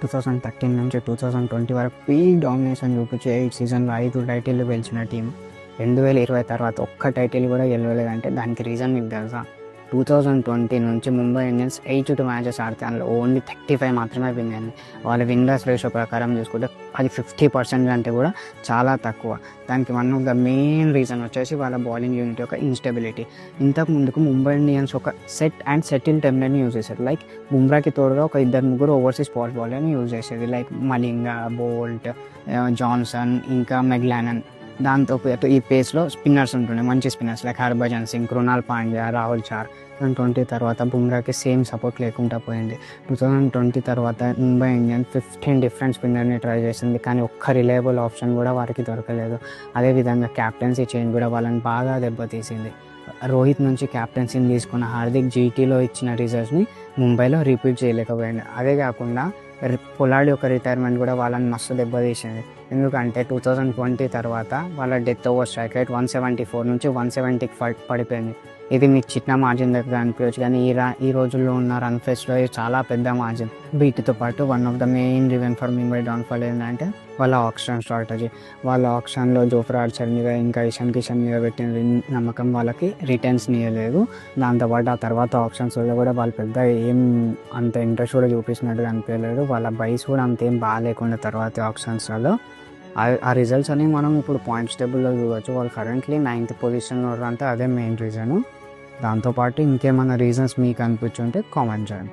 2013 నుంచి 2020 వరకు peak domination చూపించి 8 సీజన్లు 5 టైటిల్ గెలిచిన టీం 2020 తర్వాత ఒక్క టైటిల్ కూడా గెలవలేదంటే దానికి రీజన్ మీకు తెలుసా? 2020 నుంచి ముంబై ఇండియన్స్ 82 మ్యాచెస్ ఆడితే అందులో ఓన్లీ 35 మాత్రమే విన్ అయింది. వాళ్ళ విన్ లాస్ రేషియో ప్రకారం చూసుకుంటే అది 50% అంటే కూడా చాలా తక్కువ. దానికి one of the main reason వచ్చేసి వాళ్ళ బౌలింగ్ యూనిట్ యొక్క ఇన్స్టెబిలిటీ. ఇంతకు ముందుకు ముంబై ఇండియన్స్ ఒక సెట్ అండ్ సెటిల్ టెంప్లెట్ని యూజ్ చేశారు. లైక్ బుమ్రాకి తోడుగా ఒక 2-3 ఓవర్సీస్ ఫాస్ట్ బౌలర్ని యూజ్ చేసేది. లైక్ మలింగా, బోల్ట్, జాన్సన్, ఇంకా మెగ్లానన్. దాంతోపాటు ఈ పేస్లో స్పిన్నర్స్ ఉంటుండే, మంచి స్పిన్నర్స్ లైక్ హర్భజన్ సింగ్, కృణాల్ పాండ్యా, రాహుల్ చార్. 2020 తర్వాత బుమ్రాకి సేమ్ సపోర్ట్ లేకుండా పోయింది. 2020 తర్వాత ముంబై ఇండియన్స్ 15 డిఫరెంట్ స్పిన్నర్ని ట్రై చేసింది, కానీ ఒక్క రిలయబుల్ ఆప్షన్ కూడా వారికి దొరకలేదు. అదేవిధంగా క్యాప్టెన్సీ చేంజ్ కూడా వాళ్ళని బాగా దెబ్బతీసింది. రోహిత్ నుంచి క్యాప్టెన్సీని తీసుకున్న హార్దిక్ జీటీలో ఇచ్చిన రిజల్ట్స్ని ముంబైలో రిపీట్ చేయలేకపోయింది. అదే కాకుండా పొలార్డ్ యొక్క రిటైర్మెంట్ కూడా వాళ్ళని మస్తు దెబ్బతీసింది. ఎందుకంటే 2020 తర్వాత వాళ్ళ డెత్ ఓవర్ స్ట్రైక్ రేట్ 174 నుంచి 170కి పడిపోయింది. ఇది మీకు చిన్న మార్జిన్ దగ్గర అనిపించవచ్చు, కానీ ఈ రోజుల్లో ఉన్న రన్ ఫెస్ట్లో ఇది చాలా పెద్ద మార్జిన్. వీటితో పాటు one of the main reason for Mumbai downfall ఏంటంటే వాళ్ళ ఆక్షన్ స్ట్రాటజీ. వాళ్ళ ఆప్షన్లో జోఫ్రా ఆర్చర్ మీద ఇంకా ఇషాన్ కిషన్ మీద పెట్టిన నమ్మకం వాళ్ళకి రిటర్న్స్ ఇవ్వలేదు. దాంతోపాటు ఆ తర్వాత ఆప్షన్స్లో కూడా వాళ్ళు పెద్ద ఏం అంత ఇంట్రెస్ట్ కూడా చూపించినట్టుగా అనిపించలేదు. వాళ్ళ బైస్ కూడా అంతేం బాగాలేకుండా తర్వాత ఆప్షన్స్లలో ఆ రిజల్ట్స్ అని మనం ఇప్పుడు పాయింట్స్ టేబుల్లో చూడవచ్చు. వాళ్ళు కరెంట్లీ 9th పొజిషన్లో అంటే అదే మెయిన్ రీజను. దాంతోపాటు ఇంకేమైనా రీజన్స్ మీకు అనిపించుంటే కామెంట్ చేయండి.